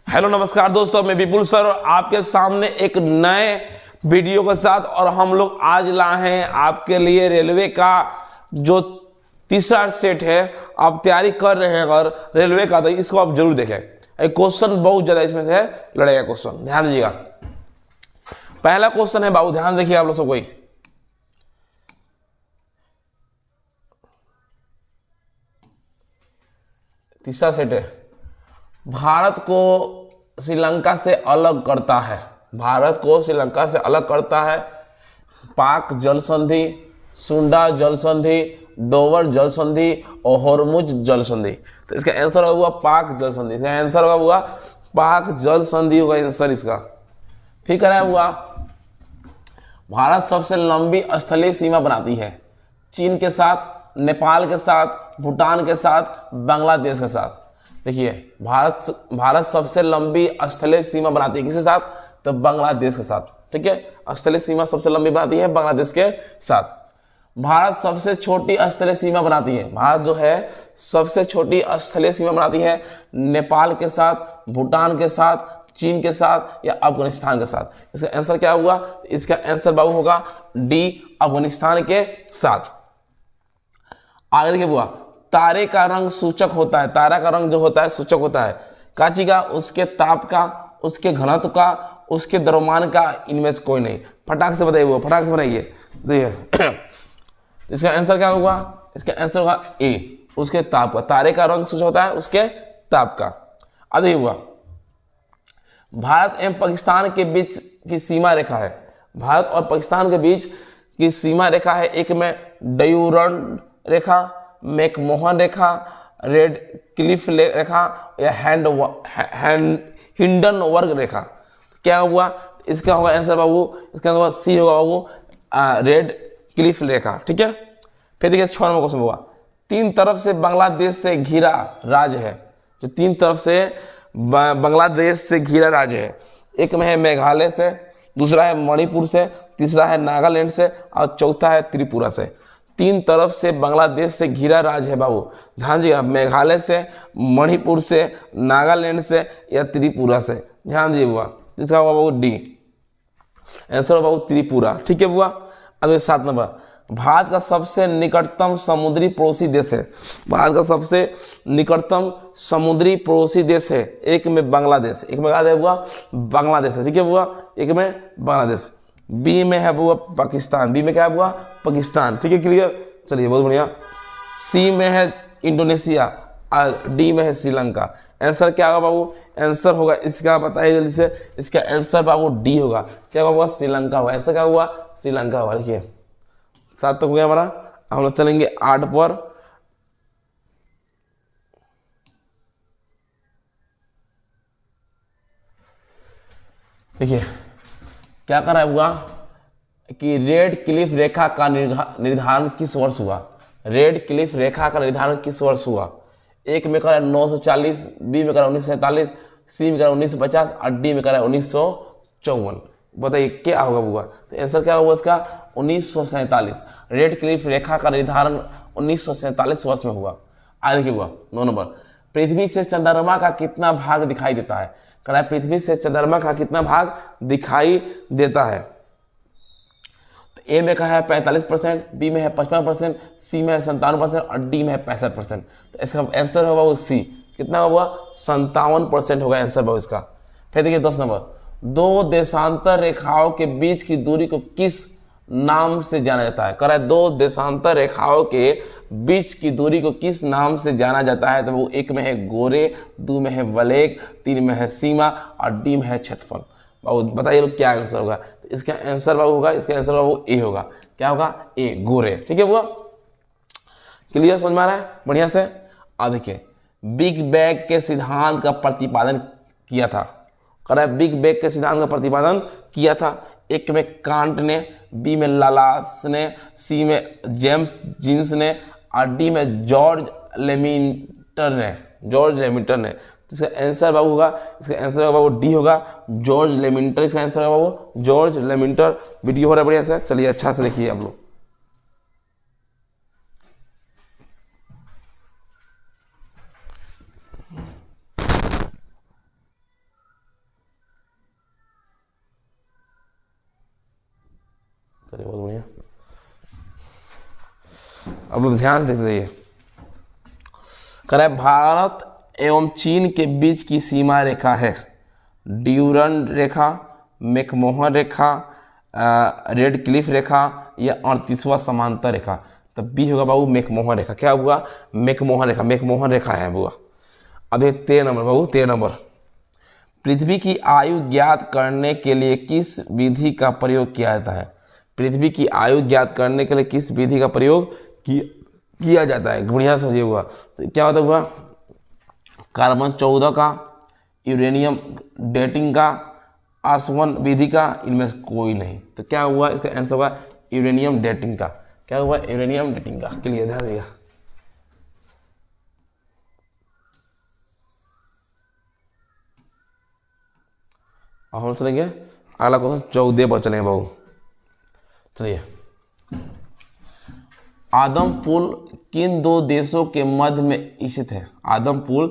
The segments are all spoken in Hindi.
हेलो नमस्कार दोस्तों, मैं विपुल सर और आपके सामने एक नए वीडियो के साथ। और हम लोग आज लाए हैं आपके लिए रेलवे का जो तीसरा सेट है। आप तैयारी कर रहे हैं अगर रेलवे का तो इसको आप जरूर देखें। एक क्वेश्चन बहुत ज्यादा इसमें से लड़ेगा क्वेश्चन, ध्यान दीजिएगा। पहला क्वेश्चन है बाबू, ध्यान देखिए आप लोग सब कोई। तीसरा सेट है, भारत को श्रीलंका से अलग करता है। भारत को श्रीलंका से अलग करता है पाक जल संधि, सुंडा जल संधि, डोवर जल संधि और हॉर्मुज जल संधि। तो इसका आंसर होगा पाक जल संधि। इसका आंसर होगा पाक जल संधि होगा आंसर इसका। फिर क्या हुआ, भारत सबसे लंबी स्थलीय सीमा बनाती है चीन के साथ, नेपाल के साथ, भूटान के साथ, बांग्लादेश के साथ। देखिए भारत सबसे लंबी स्थलीय सीमा बनाती है किसके साथ, तो बांग्लादेश के साथ। ठीक है, स्थलीय सीमा सबसे लंबी बनाती है बांग्लादेश के साथ। भारत सबसे छोटी स्थलीय सीमा बनाती है, भारत जो है सबसे छोटी स्थलीय सीमा बनाती है नेपाल के साथ, भूटान के साथ, चीन के साथ या अफगानिस्तान के साथ। इसका आंसर क्या हुआ, इसका आंसर बाबू होगा डी, अफगानिस्तान के साथ। आगे देखिए बुआ, तारे का रंग सूचक होता है। तारा का रंग जो होता है सूचक होता है काची का, उसके ताप का, उसके घनत्व का, उसके द्रव्यमान का, इनमें से कोई नहीं। फटाक से बताइए वो, फटाक से बनाइए। देखिए इसका आंसर क्या होगा, इसका आंसर होगा ए, उसके ताप का। तारे का रंग सूचक होता है उसके ताप का। अब देखिए हुआ, भारत एवं पाकिस्तान के बीच की सीमा रेखा है। भारत और पाकिस्तान के बीच की सीमा रेखा है, एक में ड्यूरंड रेखा, मैकमोहन रेखा, रेड क्लिफ रेखा या हिंडनबर्ग रेखा। क्या हुआ, इसका होगा आंसर बाबू, इसका होगा सी होगा बाबू, रेड क्लिफ रेखा। ठीक है, फिर देखिए 6 नंबर क्वेश्चन हुआ, तीन तरफ से बांग्लादेश से घिरा राज्य है। जो तीन तरफ से बांग्लादेश से घिरा राज्य है, एक में है मेघालय से, दूसरा है मणिपुर से, तीसरा है नागालैंड से और चौथा है त्रिपुरा से। तीन तरफ से बांग्लादेश से घिरा राज्य है बाबू, ध्यान दीजिएगा। मेघालय से, मणिपुर से, नागालैंड से या त्रिपुरा से, ध्यान दीजिए बुआ। इसका होगा बाबू डी, आंसर होगा बाबू त्रिपुरा। ठीक है बुआ। अब 7 नंबर, भारत का सबसे निकटतम समुद्री पड़ोसी देश है। भारत का सबसे निकटतम समुद्री पड़ोसी देश है, एक में बांग्लादेश, एक में बुआ बांग्लादेश है। ठीक है बुआ, एक में बांग्लादेश। बी में है बुआ पाकिस्तान, बी में क्या है बुआ पाकिस्तान। ठीक है, क्लियर, चलिए बहुत बढ़िया। सी में है इंडोनेशिया और डी में है श्रीलंका। आंसर क्या होगा बाबू, आंसर होगा इसका, बताइए जल्दी से। इसका आंसर बाबू डी होगा। क्या होगा, श्रीलंका होगा। आंसर क्या हुआ, श्रीलंका होगा। देखिए 7 तक हो गया हमारा। हम लोग चलेंगे 8 पर। देखिए क्या कर रहा है हुआ कि रेड क्लिफ रेखा का निर्धारण किस वर्ष हुआ। रेड क्लिफ रेखा का निर्धारण किस वर्ष हुआ। एक में कर 940, बी में कर 1947, सी में कर 1950 और डी में कर 1954। बताइए क्या होगा बुआ, तो आंसर क्या होगा इसका 1947। रेड क्लिफ रेखा का निर्धारण 1947 वर्ष में हुआ। आगे देखिए बुआ 9 नंबर, पृथ्वी से चंद्रमा का कितना भाग दिखाई देता है। कह रहा है पृथ्वी से चंद्रमा का कितना भाग दिखाई देता है। तो ए में कहा है 45%, बी में है 55%, सी में है 57% और डी में है 65%। तो इसका आंसर होगा वो सी, कितना होगा 57% होगा आंसर बाबू इसका। फिर देखिए 10 नंबर, दो देशांतर रेखाओं के बीच की दूरी को किस नाम से जाना जाता है। कह रहा है दो देशांतर रेखाओं के बीच की दूरी को किस नाम से जाना जाता है। तो वो एक में है गोरे, 2 में है वलेग, 3 में है सीमा और डी में है क्षेत्रफल। बाबू बताइए लोग क्या आंसर होगा। तो इसका आंसर बाबू होगा, इसका आंसर बाबू ए होगा। क्या होगा, ए, गोरे। ठीक है बुआ, क्लियर, समझ में आ रहा है बढ़िया से। अब देखिए बिग बैंग के सिद्धांत का प्रतिपादन किया था। कह रहा है बिग बैंग के सिद्धांत का प्रतिपादन किया था, एक में कांट ने, बी में लालास ने, सी में जेम्स जीन्स ने और डी में जॉर्ज लेमिंटर ने। तो इसका आंसर बाबू होगा, इसका आंसर होगा बाबू डी होगा, जॉर्ज लेमिंटर। इसका आंसर होगा बाबू जॉर्ज लेमिंटर। वीडियो हो रहा है बढ़िया से, चलिए अच्छा से देखिए आप लोग। अब लोग ध्यान देख रहिए। कह रहा है भारत एवं चीन के बीच की सीमा रेखा है ड्यूरंड रेखा, मैकमोहन रेखा, रेड क्लिफ रेखा या 38वां समांतर रेखा। तो बी होगा बाबू मैकमोहन रेखा। क्या हुआ? मैकमोहन रेखा, मैकमोहन रेखा है बुआ। अब ये 13 नंबर बाबू, 13 नंबर। पृथ्वी की आयु ज्ञात करने के लिए किस विधि का प्रयोग किया जाता है? पृथ्वी की आयु ज्ञात करने के लिए किस विधि का प्रयोग किया जाता है? बढ़िया समझिए हुआ। तो क्या होता हुआ? कार्बन 14 का, यूरेनियम डेटिंग का, आसवन विधि का, इनमें से कोई नहीं। तो क्या हुआ? इसका आंसर होगा यूरेनियम डेटिंग का। क्या हुआ? यूरेनियम डेटिंग का। क्लियर, ध्यान दिया। अब हम चलेंगे अगला क्वेश्चन 14 पर चलेंगे बाबू। चलिए, आदम पुल किन दो देशों के मध्य में स्थित है? आदम पुल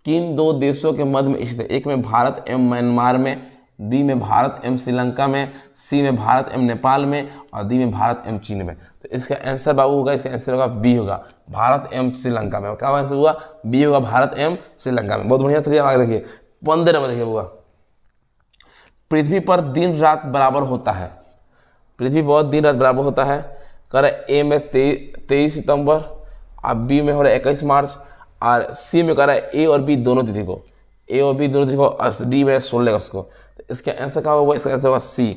किन दो देशों के मध्य में स्थित है? एक में भारत एवं म्यांमार में, बी में भारत एवं श्रीलंका में, सी में भारत एवं नेपाल में, और डी में भारत एवं चीन में। तो इसका आंसर बाबू होगा, इसका आंसर होगा बी होगा, भारत एवं श्रीलंका में। क्या आंसर हुआ? बी होगा, भारत एवं श्रीलंका में। बहुत बढ़िया। चलिए आगे देखिए 15 नंबर देखिए हुआ। पृथ्वी पर दिन रात बराबर होता है। पृथ्वी पर दिन रात बराबर होता है। कह रहे ए में 23 सितंबर, और बी में हो रहा है 21 मार्च, और सी में कह रहा है ए और बी दोनों तिथि को, ए और बी दोनों तिथि को, और डी में 16 अगस्त को। तो इसका आंसर क्या होगा? इसका आंसर होगा सी,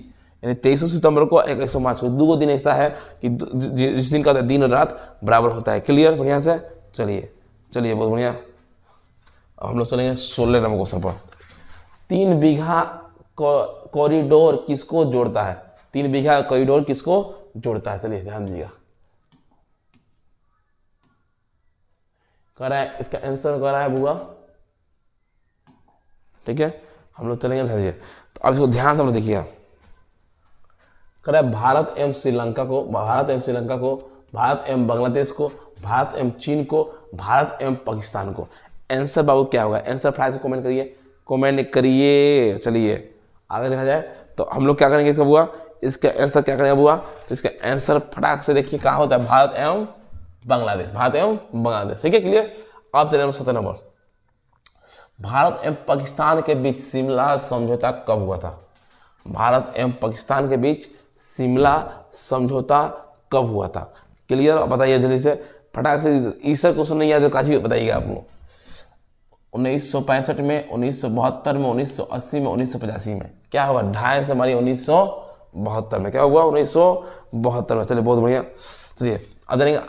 यानी 23 सितंबर को 21 मार्च को। दो दिन ऐसा है कि जिस दिन का दिन और रात बराबर होता है। क्लियर, बढ़िया से। चलिए चलिए, बहुत बढ़िया। अब हम लोग चलेंगे 16 नंबर क्वेश्चन पर। 3 बीघा कॉरिडोर किसको जोड़ता है? 3 बीघा कॉरिडोर किसको जोड़ता है? चलिए ध्यान दीजिएगा। कह रहा है इसका आंसर कह रहा है बुआ, ठीक है। हम लोग चलेंगे, ध्यान दीजिए। तो अब इसको ध्यान से हम लोग देखिए। कह रहा है भारत एवं श्रीलंका को, भारत एवं श्रीलंका को, भारत एवं बांग्लादेश को, भारत एवं चीन को, भारत एवं पाकिस्तान को। आंसर बाबू क्या होगा? आंसर फ्राइज कमेंट करिए, कमेंट करिए। चलिए आगे देखा जाए तो हम लोग क्या करेंगे इसका बुआ, इसका आंसर क्या करेंगे बुआ? तो इसका आंसर फटाक से देखिए कहाँ होता है, भारत एवं बांग्लादेश, भारत एवं बांग्लादेश। ठीक है, क्लियर। अब चलिए 17 नंबर। भारत एवं पाकिस्तान के बीच शिमला समझौता कब हुआ था? भारत एवं पाकिस्तान के बीच शिमला समझौता कब हुआ था? क्लियर, बताइए जल्दी से फटाक से। ईसा क्वेश्चन नहीं याद है, काजी बताइएगा आप लोग। 1965 में, 1972 में, 1980 में, 1985 में। क्या हुआ? 2.5 से हमारी 1972 में। क्या हुआ? 1972 में। चलिए बहुत बढ़िया। चलिए अब देखेंगे,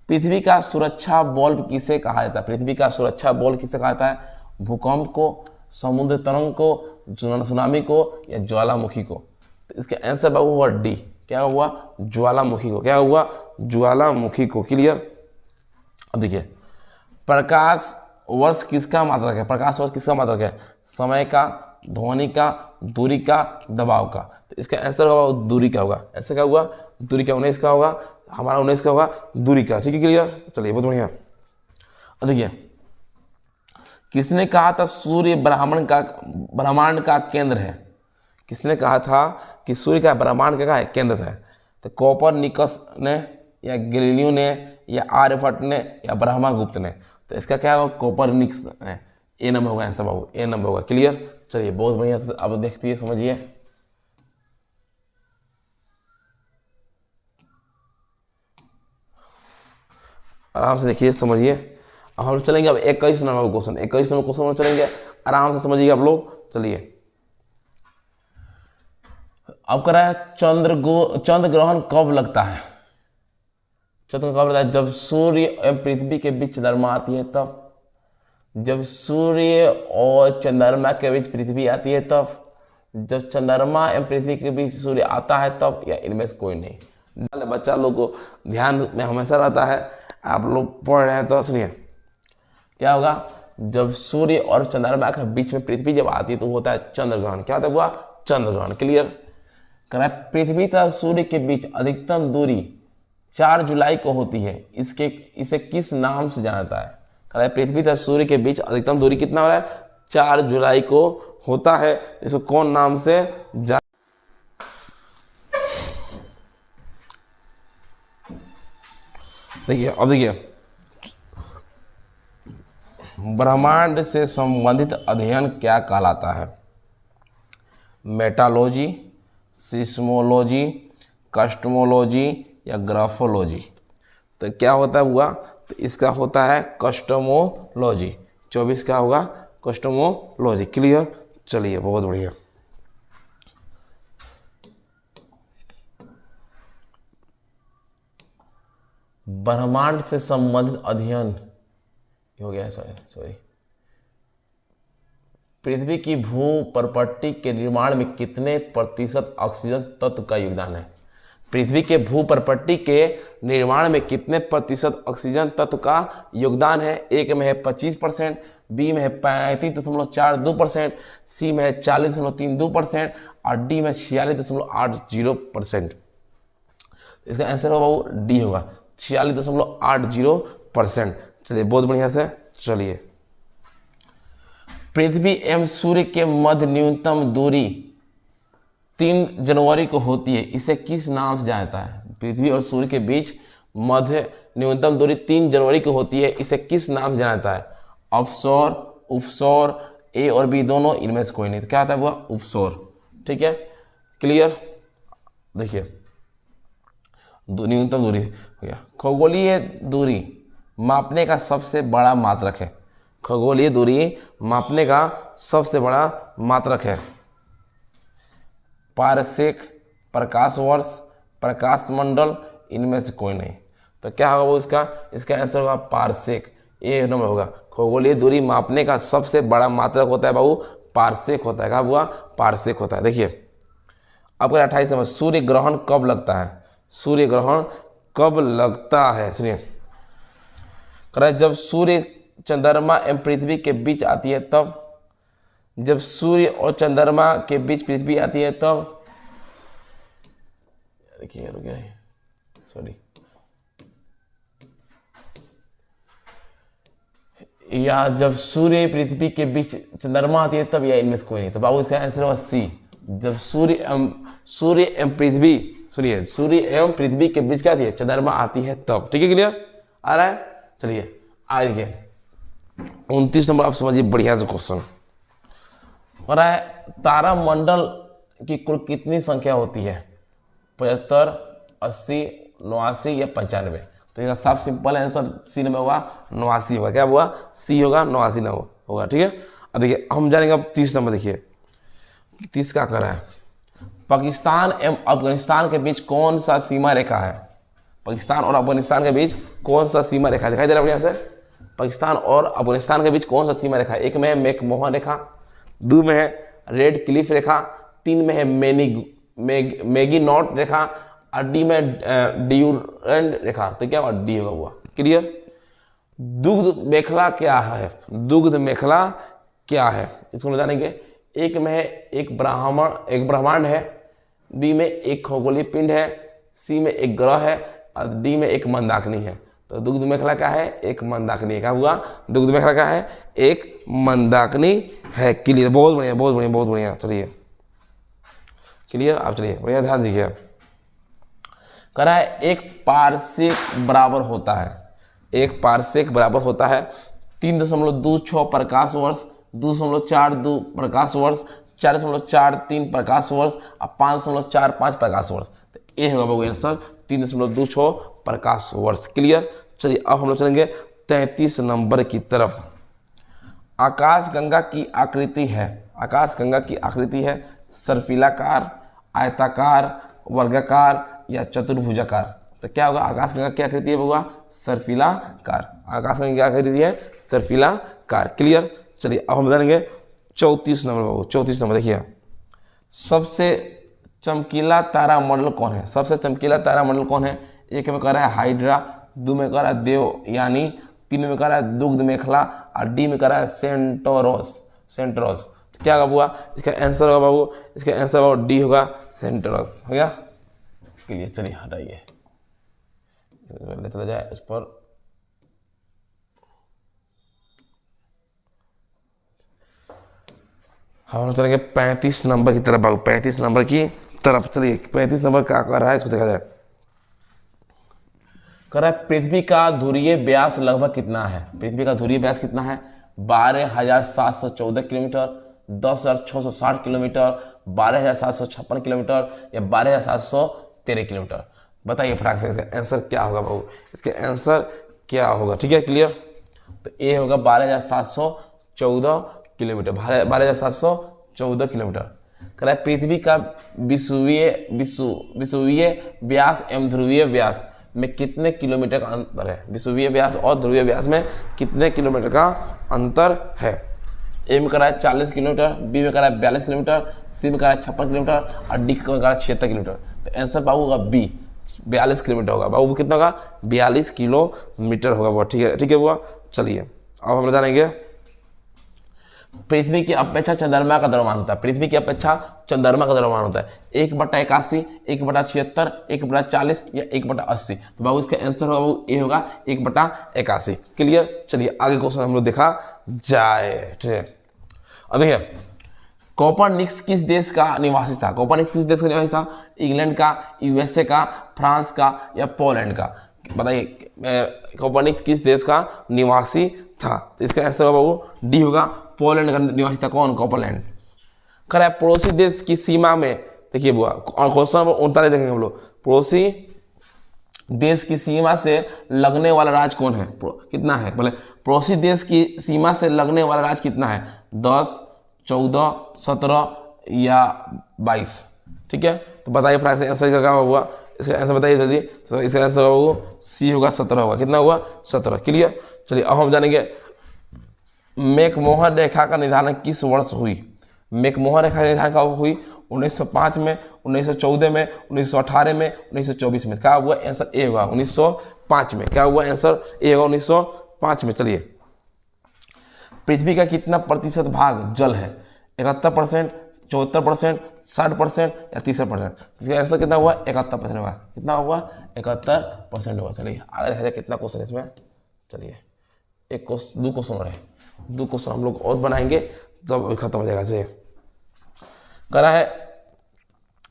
पृथ्वी का सुरक्षा बल्ब किसे कहा जाता है? पृथ्वी का सुरक्षा बल्ब किसे कहा जाता है? भूकंप को, समुद्र तरंग को, सुनामी को, या ज्वालामुखी को? तो इसका आंसर बाबू हुआ डी। क्या हुआ? ज्वालामुखी को। क्या हुआ? ज्वालामुखी को। क्लियर। अब देखिए, प्रकाश वर्ष किसका मात्रक है? प्रकाश वर्ष किसका मात्रक है? समय का, ध्वनि का, दूरी का, दबाव का। तो इसका आंसर होगा दूरी का होगा। ऐसे क्या हुआ? दूरी का। 19 का होगा हमारा, 19 का होगा दूरी का। ठीक है, क्लियर। चलिए बहुत बढ़िया। अब देखिए, किसने कहा था सूर्य ब्रह्मांड का केंद्र है? किसने कहा था कि सूर्य का ब्रह्मांड का केंद्र है? तो कोपरनिकस ने, या गैलीलियो ने, या आर्यभट्ट ने, या ब्रह्मगुप्त ने? तो इसका क्या होगा? कोपरनिकस है। ए नंबर होगा आंसर बाबू, ए नंबर होगा। क्लियर। चलिए बहुत बढ़िया। अब देखिए, समझिए। आराम से देखिए, समझिए। अब हम चलेंगे अब 21 नंबर क्वेश्चन। 21 नंबर क्वेश्चन में चलेंगे, आराम से समझिएगा आप लोग। चलिए, अब कह रहा है चंद्र ग्रहण कब लगता है? चंद्र कब लगता है? जब सूर्य एवं पृथ्वी के बीच चंद्रमा आती है तब, जब सूर्य और चंद्रमा के बीच पृथ्वी आती है तब, जब चंद्रमा एवं पृथ्वी के बीच सूर्य आता है तब, या इनमें से कोई नहीं। बच्चा लोग को ध्यान में हमेशा रहता है, आप लोग पढ़ रहे हैं तो सुनिए। क्या होगा? जब सूर्य और चंद्रमा के बीच में पृथ्वी जब आती है तो होता है चंद्र ग्रहण। क्या होता है? हुआ चंद्र ग्रहण। क्लियर। कह रहा है पृथ्वी तथा सूर्य के बीच अधिकतम दूरी 4 जुलाई को होती है। इसे किस नाम से जाना जाता है? कह रहा है पृथ्वी तथा सूर्य के बीच अधिकतम दूरी कितना हो रहा है? 4 जुलाई को होता है। इसको कौन नाम से देखिए अब देखिए, ब्रह्मांड से संबंधित अध्ययन क्या कहलाता है? मेटालॉजी, सिस्मोलॉजी, कस्टमोलॉजी या ग्राफोलॉजी? तो क्या होता है हुआ, तो इसका होता है कस्टमोलॉजी। 24 का होगा कस्टमोलॉजी। क्लियर, चलिए बहुत बढ़िया। ब्रह्मांड से संबंधित अध्ययन हो गया, सॉरी। पृथ्वी की भू परपट्टी के निर्माण में कितने प्रतिशत ऑक्सीजन तत्व का योगदान है? पृथ्वी के भू परपट्टी के निर्माण में कितने प्रतिशत ऑक्सीजन तत्व का योगदान है? एक में है 25%, बी में है 35.42%, सी में है 40.32% और डी में 46.80%। इसका आंसर होगा वो डी होगा, 46.80%। चलिए बहुत बढ़िया से, चलिए। पृथ्वी एवं सूर्य के मध्य न्यूनतम दूरी 3 जनवरी को होती है, इसे किस नाम से जाना जाता है? पृथ्वी और सूर्य के बीच मध्य न्यूनतम दूरी 3 जनवरी को होती है, इसे किस नाम से जाना जाता है? अपसौर, उपसौर, ए और बी दोनों, इनमें से कोई नहीं। तो क्या आता है वो? उपसौर। ठीक है, क्लियर। देखिए न्यूनतम दूरी हो गया। खगोलीय दूरी मापने का सबसे बड़ा मात्रक है। खगोलीय दूरी मापने का सबसे बड़ा मात्रक है। पारसेक, प्रकाश वर्ष, प्रकाश मंडल, इनमें से कोई नहीं। तो क्या होगा वो इसका आंसर होगा पारसेक। ये नंबर होगा। खगोलीय दूरी मापने का सबसे बड़ा मात्रक होता है बाबू पारसेक होता है। क्या हुआ? पारसेक होता है। देखिए अब 28 नंबर, सूर्य ग्रहण कब लगता है? सूर्य ग्रहण कब लगता है? सुनिए, जब सूर्य, चंद्रमा एवं पृथ्वी के बीच आती है तब। जब सूर्य और चंद्रमा के बीच पृथ्वी आती है तब। देखिए रुक गया, सॉरी, या जब सूर्य पृथ्वी के बीच चंद्रमा आती है तब, या इनमें से कोई नहीं। तो बाबू इसका आंसर होगा सी। जब सूर्य एवं पृथ्वी, सुनिए, सूर्य एवं पृथ्वी के बीच क्या आती है? चंद्रमा आती है तब। ठीक है, क्लियर आ रहा है? चलिए आगे 29 नंबर आप समझिए बढ़िया से क्वेश्चन हो रहा है। तारामंडल की कुल कितनी संख्या होती है? 75, 80, 89 या 95? तो इसका साफ सिंपल आंसर सी नंबर होगा, 89 होगा। क्या हुआ? सी होगा, 89 नंबर होगा। ठीक है, अब देखिए हम जानेंगे अब 30 नंबर। देखिए 30 क्या कर रहा है? पाकिस्तान एवं अफगानिस्तान के बीच कौन सा सीमा रेखा है? पाकिस्तान और अफगानिस्तान के बीच कौन सा सीमा रेखा दिखाई दे रहा है बढ़िया से? पाकिस्तान और अफगानिस्तान के बीच कौन सा सीमा रेखा है? एक में है मैकमोहन रेखा, 2 में है रेड क्लिफ रेखा, 3 में है मैगिनॉट रेखा और डी में ड्यूरेंड रेखा। तो क्या हुआ? डी होगा। हुआ क्लियर। दुग्ध मेखला क्या है? दुग्ध मेखला क्या है? इसको जानेंगे। एक में है एक ब्रह्मांड है, बी में एक खगोलीय पिंड है, सी में एक ग्रह है और डी में एक मंदाकिनी है। तो दुग्ध मेखला क्या है? एक मंदाकिनी है। क्या हुआ? दुग्ध मेखला क्या है? एक मंदाकिनी है। क्लियर, बहुत बढ़िया, बहुत बढ़िया, बहुत बढ़िया। चलिए क्लियर, आप चलिए बढ़िया ध्यान दीजिए। कह रहा है एक पारसेक बराबर होता है, एक पारसेक बराबर होता है 3.26 प्रकाश वर्ष, 2.42 प्रकाश वर्ष, 4.43 प्रकाश वर्ष और 5.45 प्रकाश वर्ष। तो ये होगा बाबू आंसर 3.26 प्रकाश वर्ष। क्लियर। चलिए अब हम लोग चलेंगे 33 नंबर की तरफ। आकाशगंगा की आकृति है, आकाशगंगा की आकृति है सर्पिलाकार, आयताकार, वर्गाकार या चतुर्भुजाकार। तो क्या होगा? आकाशगंगा की आकृति है होगा सर्पिलाकार। आकाशगंगा की आकृति है सर्पिलाकार। क्लियर। चलिए अब हम जानेंगे 34 नंबर बाबू। 34 नंबर देखिए, सबसे चमकीला तारामंडल कौन है? सबसे चमकीला तारामंडल कौन है? एक में कह रहा है हाइड्रा, 2 में कह रहा है देवयानी, 3 में कह रहा है दुग्ध मेखला और डी में कह रहा है सेंटोरस। तो क्या होगा? इसका आंसर होगा बाबू, इसका आंसर होगा डी होगा, सेंटोरस। हो गया क्लियर। चलिए हटाइए, चला जाए उस पर। हम चलेंगे 35 नंबर की तरफ बाबू, 35 नंबर की तरफ। चलिए 35 नंबर क्या कर रहा है इसको देखा जाए। कह रहा है पृथ्वी का ध्रुवीय व्यास लगभग कितना है। पृथ्वी का ध्रुवीय व्यास कितना है? 12,714 किलोमीटर, 10,660 किलोमीटर, 12,756 किलोमीटर या 12,713 किलोमीटर। बताइए फटाक से इसका आंसर क्या होगा बाबू, इसका आंसर क्या होगा? ठीक है, क्लियर। तो ए होगा 12,714 किलोमीटर, 12,714 किलोमीटर। कह रहा है पृथ्वी का विषुवीय व्यास एवं ध्रुवीय व्यास में कितने किलोमीटर का अंतर है? विषुवीय व्यास और ध्रुवीय व्यास में कितने किलोमीटर का अंतर है? ए में करा है 40 किलोमीटर, बी में करा है 42 किलोमीटर, सी में करा है 56 किलोमीटर और डी में करा है 76 किलोमीटर। तो आंसर बाबू होगा बी, 42 किलोमीटर होगा। बाबू कितना होगा? 42 किलोमीटर होगा वो। ठीक है, ठीक है बुआ। चलिए अब हम जानेंगे पृथ्वी की अपेक्षा चंद्रमा का द्रव्यमान होता है। पृथ्वी की अपेक्षा चंद्रमा का द्रव्यमान होता है 1/81, 1/76, 1/40 या 1/80। तो बाबू इसका आंसर होगा बाबू ए होगा 1/81। क्लियर। चलिए आगे क्वेश्चन हम लोग देखा जाए। ठीक है, अब देखिए कोपरनिकस किस देश का निवासी था? कोपरनिकस किस देश का निवासी था? इंग्लैंड का, यूएसए का, फ्रांस का या पोलैंड का? बताइए कोपरनिकस किस देश का निवासी था? तो इसका आंसर होगा बाबू डी होगा, पोलैंड का निवासी था। कौन? कोपरलैंड। कह रहा है पड़ोसी देश की सीमा में, देखिए बुआ क्वेश्चन नंबर 39 देखेंगे हम लोग। पड़ोसी देश की सीमा से लगने वाला राज्य कौन है? कितना है? बोले पड़ोसी देश की सीमा से लगने वाला राज्य कितना है? 10, 14, 17 या 22। ठीक है, तो बताइए प्राइस आंसर क्या हुआ? इसका आंसर बताइए जल्दी। तो इसका आंसर होगा सी होगा, 17 होगा। कितना हुआ? 17। क्लियर। चलिए अब हम जानेंगे मैकमोहन रेखा का निर्धारण किस वर्ष हुई? मैकमोहन रेखा का निर्धारण कब हुई? 1905 में, 1914 में, 1918 में, 1924 में। क्या हुआ? आंसर ए होगा 1905 में। क्या हुआ? आंसर ए होगा 1905 में। चलिए पृथ्वी का कितना प्रतिशत भाग जल है? 71%, 74%, 60% या 30%? इसका आंसर कितना हुआ? 71% होगा। कितना हुआ? 71% होगा। चलिए आगे देखा जाए कितना क्वेश्चन इसमें। चलिए एक क्वेश्चन, 2 क्वेश्चन और है, 2 क्वेश्चन हम लोग और बनाएंगे तब खत्म हो जाएगा। चलिए कह रहा है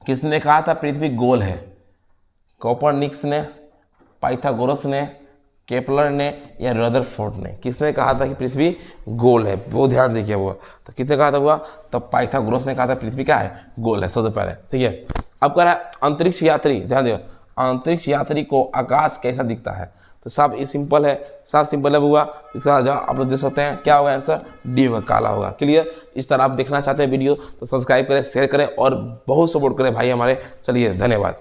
किसने कहा था पृथ्वी गोल है? कोपरनिकस ने, पाइथागोरस ने, केपलर ने या रदरफोर्ड ने? किसने कहा था कि पृथ्वी गोल है? वो ध्यान देखिए वो। तो किसने कहा था हुआ? तब पाइथागोरस ने कहा था पृथ्वी क्या है? गोल है सबसे पहले। ठीक है, अब कह रहा है अंतरिक्ष यात्री, ध्यान दियो, अंतरिक्ष यात्री को आकाश कैसा दिखता है? तो सब ये सिंपल है, सब सिंपल है बुआ। इसका जवाब आप लोग दे सकते हैं। क्या होगा आंसर? डी होगा, काला होगा। क्लियर। इस तरह आप देखना चाहते हैं वीडियो तो सब्सक्राइब करें, शेयर करें और बहुत सपोर्ट करें भाई हमारे। चलिए धन्यवाद।